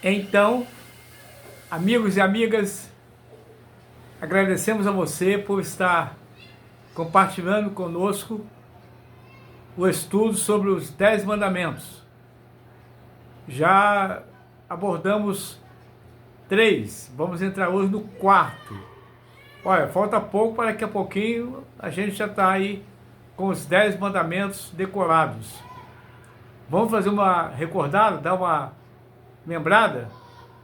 Então, amigos e amigas, agradecemos a você por estar compartilhando conosco o estudo sobre os 10 mandamentos. Já abordamos 3, vamos entrar hoje no 4. Olha, falta pouco para daqui a pouquinho a gente já está aí com os 10 mandamentos decorados. Vamos fazer uma recordada, dar uma lembrada?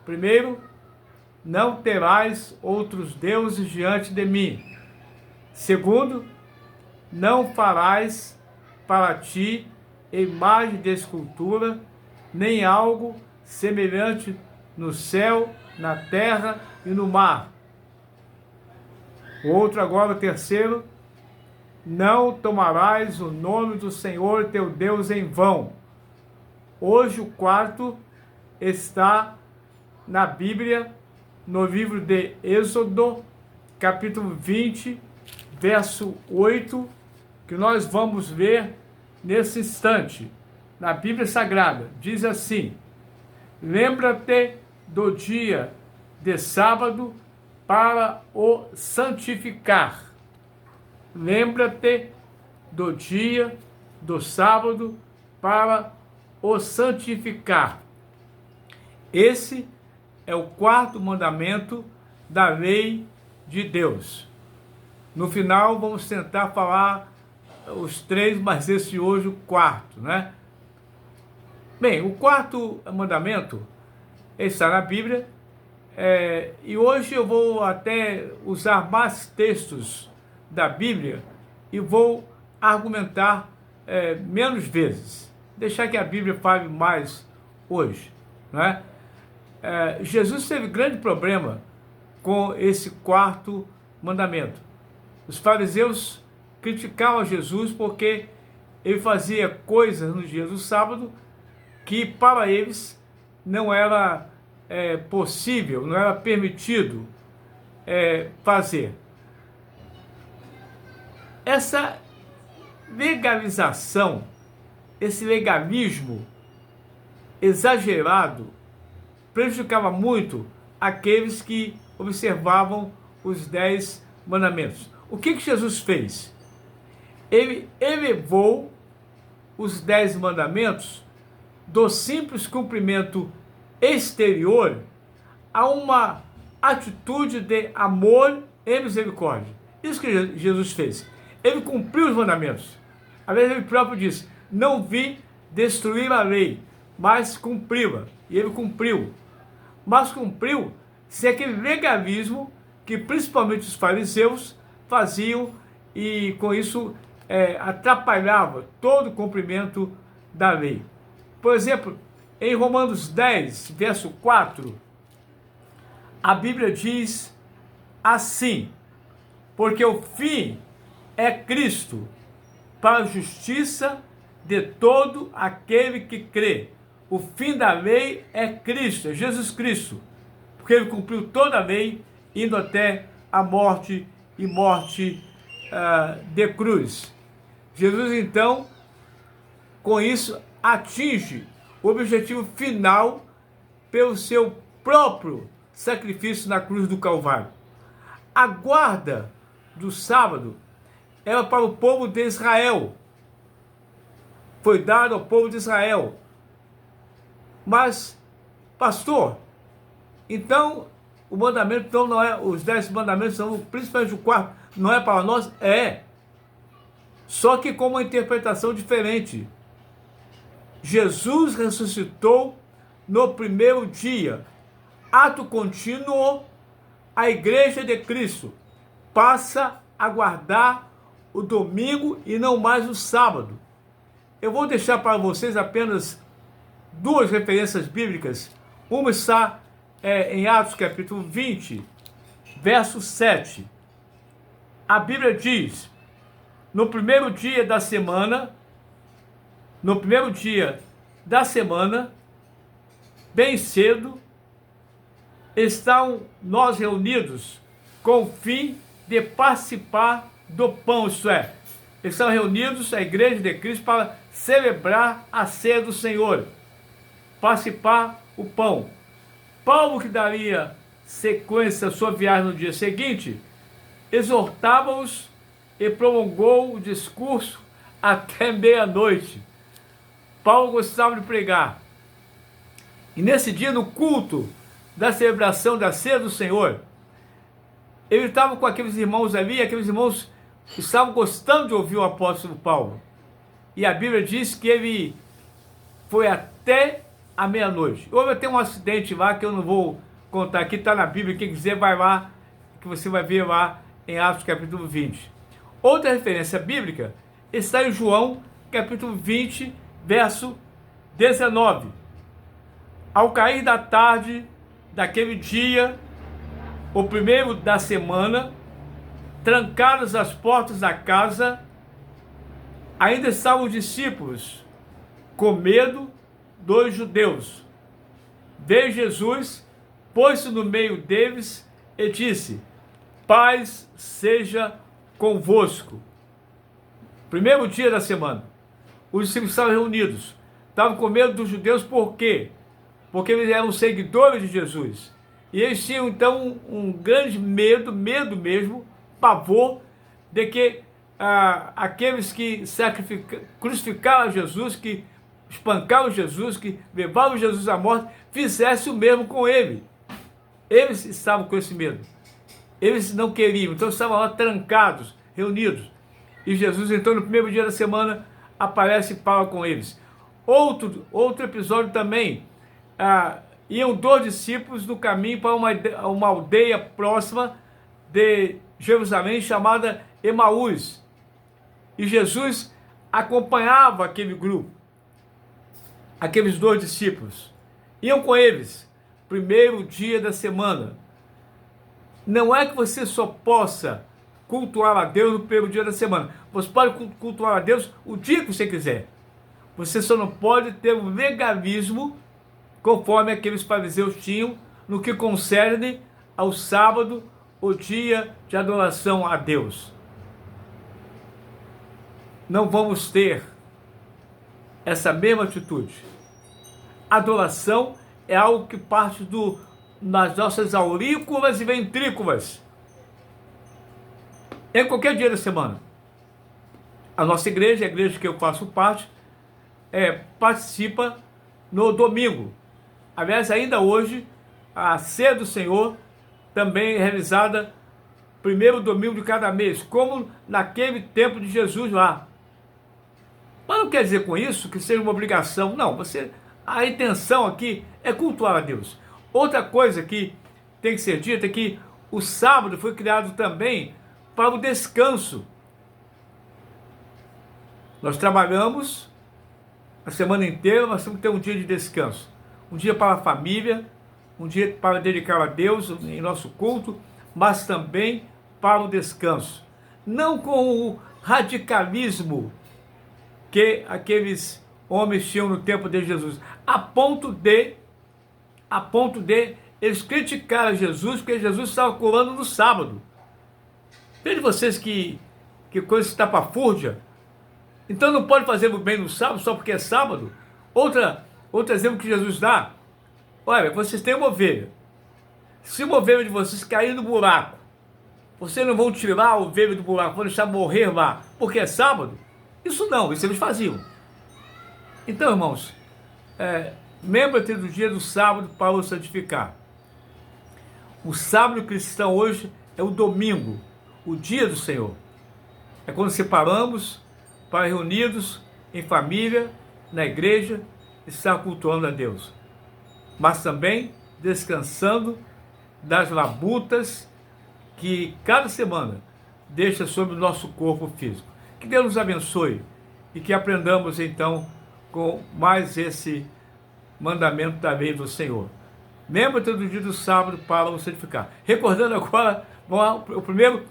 Primeiro, não terás outros deuses diante de mim. Segundo, não farás para ti imagem de escultura, nem algo semelhante no céu, na terra e no mar. O outro agora, o terceiro, não tomarás o nome do Senhor teu Deus em vão. Hoje o quarto está na Bíblia, no livro de Êxodo, capítulo 20, verso 8, que nós vamos ver nesse instante. Na Bíblia Sagrada, diz assim: lembra-te do dia de sábado para o santificar. Lembra-te do dia do sábado para o santificar. Esse é o quarto mandamento da lei de Deus. No final vamos tentar falar os 3, mas esse hoje o quarto, né? Bem, o quarto mandamento está na Bíblia, e hoje eu vou até usar mais textos da Bíblia e vou argumentar menos vezes. Deixar que a Bíblia fale mais hoje, né? Jesus teve grande problema com esse quarto mandamento. Os fariseus criticavam Jesus porque ele fazia coisas no dia do sábado que para eles não era possível, não era permitido fazer. Essa legalização, esse legalismo exagerado, prejudicava muito aqueles que observavam os 10 mandamentos. O que Jesus fez? Ele elevou os 10 mandamentos do simples cumprimento exterior a uma atitude de amor e misericórdia. Isso que Jesus fez. Ele cumpriu os mandamentos. Às vezes ele próprio disse: não vim destruir a lei, mas cumpri-la. E ele cumpriu. Mas cumpriu sem aquele legalismo que principalmente os fariseus faziam, e com isso atrapalhava todo o cumprimento da lei. Por exemplo, em Romanos 10, verso 4, a Bíblia diz assim: porque o fim é Cristo, para a justiça de todo aquele que crê. O fim da lei é Cristo, é Jesus Cristo, porque ele cumpriu toda a lei, indo até a morte e morte de cruz. Jesus, então, com isso, atinge o objetivo final pelo seu próprio sacrifício na cruz do Calvário. A guarda do sábado era para o povo de Israel. Foi dado ao povo de Israel. Mas, pastor, então o mandamento então não é, os 10 mandamentos são, principalmente o quarto, não é para nós? É. Só que com uma interpretação diferente. Jesus ressuscitou no primeiro dia. Ato contínuo, a igreja de Cristo passa a guardar o domingo e não mais o sábado. Eu vou deixar para vocês apenas 2 referências bíblicas. Uma está em Atos capítulo 20, verso 7. A Bíblia diz: no primeiro dia da semana, bem cedo, estão nós reunidos com o fim de participar do pão, isto é, estão reunidos a igreja de Cristo para celebrar a ceia do Senhor, participar o pão. Paulo, que daria sequência à sua viagem no dia seguinte, exortava-os e prolongou o discurso até meia-noite. Paulo gostava de pregar. E nesse dia, no culto da celebração da ceia do Senhor, ele estava com aqueles irmãos ali, e aqueles irmãos estavam gostando de ouvir o apóstolo Paulo. E a Bíblia diz que ele foi até a meia-noite. Houve até um acidente lá que eu não vou contar aqui, está na Bíblia, quem quiser vai lá, que você vai ver lá em Atos capítulo 20. Outra referência bíblica está em João capítulo 20, verso 19. Ao cair da tarde daquele dia, o primeiro da semana, trancadas as portas da casa, ainda estavam os discípulos com medo dos judeus. Veio Jesus, pôs-se no meio deles e disse: paz seja convosco. Primeiro dia da semana, os discípulos estavam reunidos, estavam com medo dos judeus, por quê? Porque eles eram seguidores de Jesus. E eles tinham então um grande medo mesmo, pavor, de que aqueles que crucificaram Jesus, que espancaram Jesus, que levavam Jesus à morte, fizessem o mesmo com ele. Eles estavam com esse medo. Eles não queriam, então estavam lá trancados, reunidos. E Jesus, então, no primeiro dia da semana, aparece e fala com eles. Outro episódio também, iam 2 discípulos no caminho para uma aldeia próxima de Jerusalém, chamada Emaús. E Jesus acompanhava aquele grupo, aqueles 2 discípulos. Iam com eles, primeiro dia da semana. Não é que você só possa cultuar a Deus no primeiro dia da semana. Você pode cultuar a Deus o dia que você quiser. Você só não pode ter um legalismo conforme aqueles fariseus tinham no que concerne ao sábado, o dia de adoração a Deus. Não vamos ter essa mesma atitude. Adoração é algo que parte das nossas aurículas e ventrículas. Em qualquer dia da semana. A nossa igreja, a igreja que eu faço parte, participa no domingo. Aliás, ainda hoje, a ceia do Senhor também é realizada primeiro domingo de cada mês, como naquele tempo de Jesus lá. Mas não quer dizer com isso que seja uma obrigação. Não, a intenção aqui é cultuar a Deus. Outra coisa que tem que ser dita é que o sábado foi criado também para o descanso. Nós trabalhamos a semana inteira, nós temos que ter um dia de descanso. Um dia para a família, um dia para dedicar a Deus em nosso culto, mas também para o descanso. Não com o radicalismo que aqueles homens tinham no tempo de Jesus, a ponto de eles criticaram Jesus, porque Jesus estava curando no sábado. Veja vocês que coisa estapafúrdia. Então não pode fazer o bem no sábado só porque é sábado? Outro exemplo que Jesus dá: olha, vocês têm uma ovelha. Se uma ovelha de vocês cair no buraco, vocês não vão tirar a ovelha do buraco, vão deixar morrer lá, porque é sábado? Isso eles faziam. Então, irmãos, lembra-te do dia do sábado para o santificar. O sábado cristão hoje é o domingo, o dia do Senhor. É quando separamos para reunidos em família, na igreja, estar cultuando a Deus. Mas também descansando das labutas que cada semana deixa sobre o nosso corpo físico. Que Deus nos abençoe e que aprendamos então com mais esse mandamento da lei do Senhor. Lembra-te do dia do sábado para o santificar. Recordando agora, o primeiro: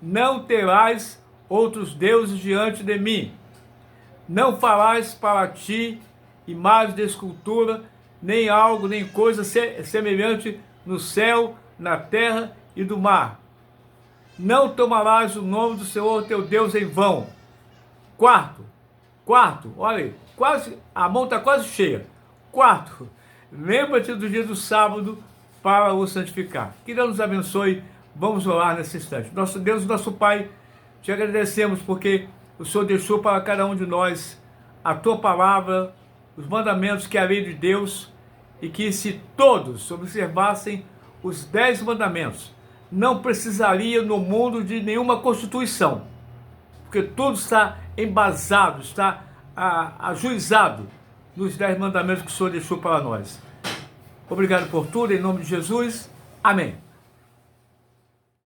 não terás outros deuses diante de mim. Não farás para ti imagem de escultura, nem algo, nem coisa semelhante no céu, na terra e do mar. Não tomarás o nome do Senhor teu Deus em vão. Quarto, olha aí, a mão está quase cheia. Quarto, lembra-te do dia do sábado para o santificar. Que Deus nos abençoe. Vamos orar nesse instante. Nosso Deus, nosso Pai, te agradecemos porque o Senhor deixou para cada um de nós a tua palavra, os mandamentos que é a lei de Deus, e que se todos observassem os 10 mandamentos, não precisaria no mundo de nenhuma constituição, porque tudo está embasado, está ajuizado nos 10 mandamentos que o Senhor deixou para nós. Obrigado por tudo, em nome de Jesus. Amém.